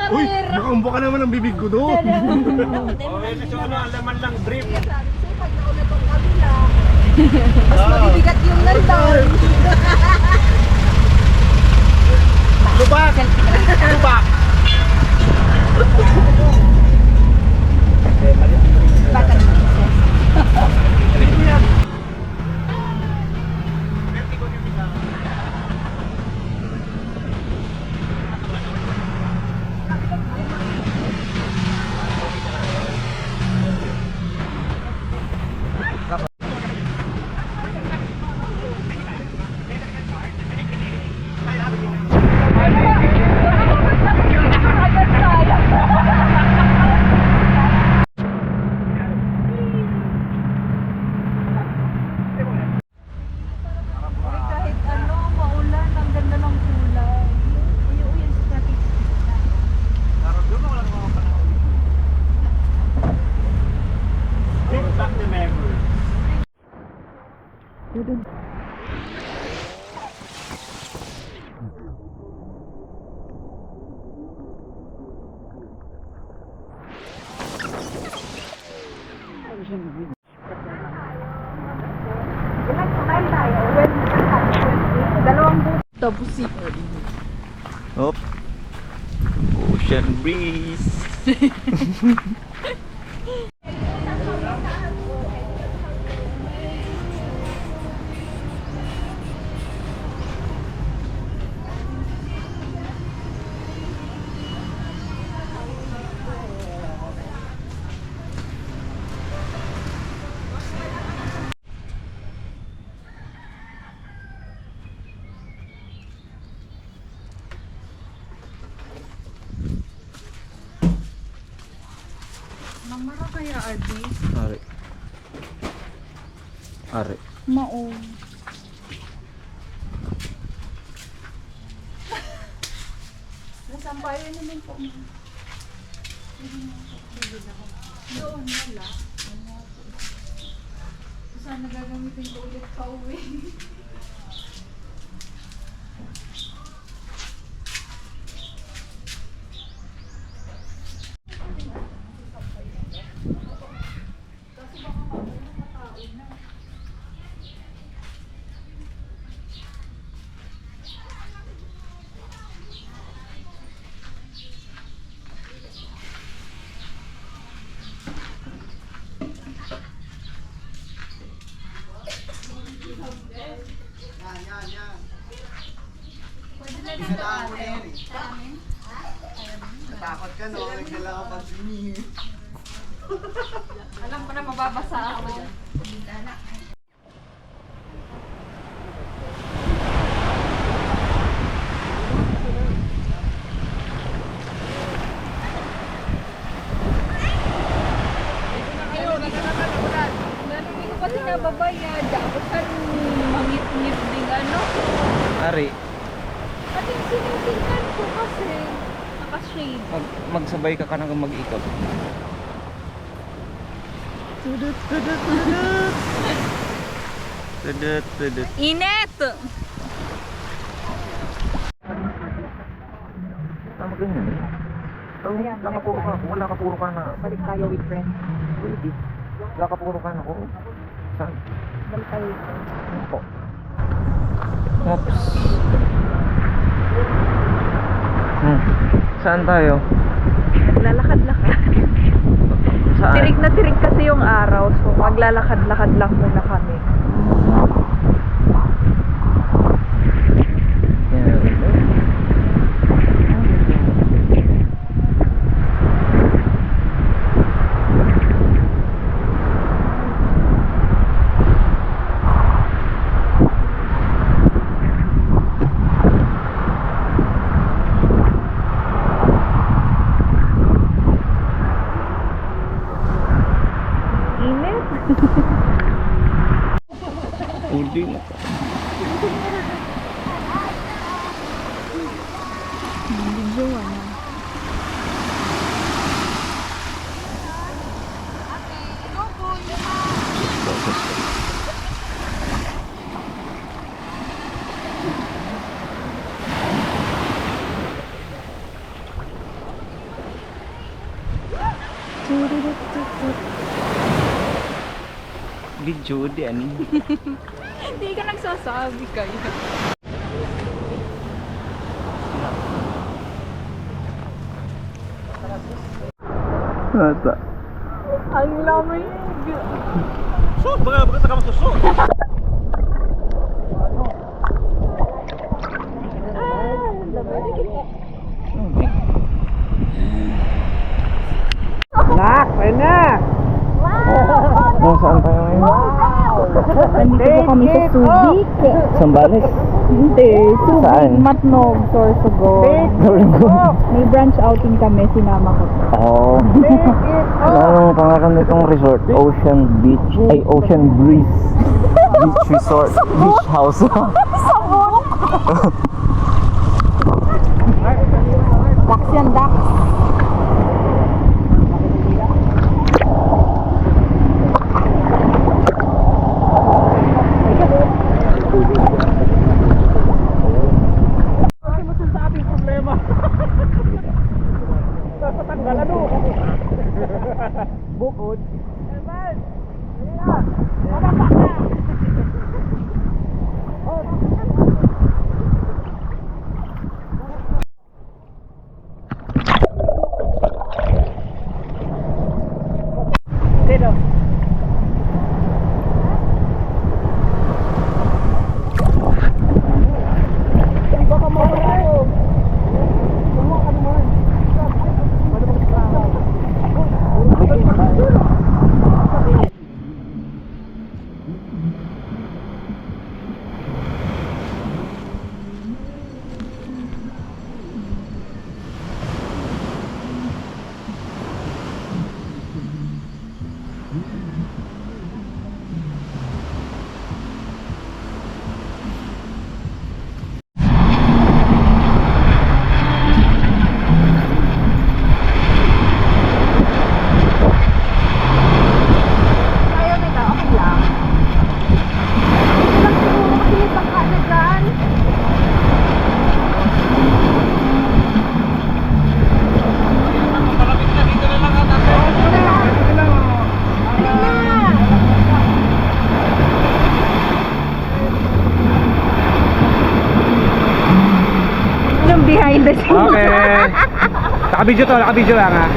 Uy, bukang-buka naman ang bibig ko doon. Ang laman lang brief. Pag nauna tong kabila, mas mabibigat yung nandun. Lubak! Lubak! Batang kahit ano, maulan, ang ganda ng kulay. Uy, sa traffic. Bring back the memory. Ilang kumain tayo? Dalawang buto. Tapos si Hop. Ocean breeze. Mamara kaya Adi? Are. Are. Mao. Nasampayan naman po. Doon wala. Sana gagamitin ko ulit pa uwi. Natakot ka no, nagdala ka pag swimming. Alam ko na mababasa ako dyan. Hindi ko kasi nababayad. Ako saan mangit-ngit din ano. Are. At yung sinitingnan ko kasi naka-shade. Magsabay ka ka nang mag-ikot. Tudut, tudut, tudut. Tudut, tudut. Init! Tama ganyan eh. Nakapuro ka. Wala kapuro ka na. Balik tayo with friends. Pwede. Wala kapuro ka na ko. Saan? Balik tayo with friends. Po. Oops. Saan tayo? Maglalakad-lakad. Saan? Tirig na tirig kasi yung araw. So maglalakad-lakad lang muna kami. Hindi na. Video ano. Video di ano. Hindi ka nagsasabi kayo. Ata. Ang lamay. Sus, baga ka masusot. Nak, ayun na. Nasaan tayo ngayon? Nandito po kami sa SUBIC. Sambales. Hindi, SUBIC. Saan? MATNOG SORSOGON. May branch outing kami, sinama ko. Oo. Anong pangalan nitong resort? Ocean Beach. Ay, Ocean Breeze. Beach Resort. Beach House. Ducks yan, ducks. Bukod. Behind the scenes. Okay. Nakabidyo to, nakabidyo lang ha.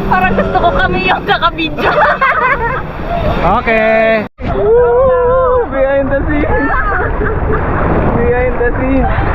Parang gusto ko kami yung kakabidyo. Okay. Woo! Behind the scenes. Behind the scenes.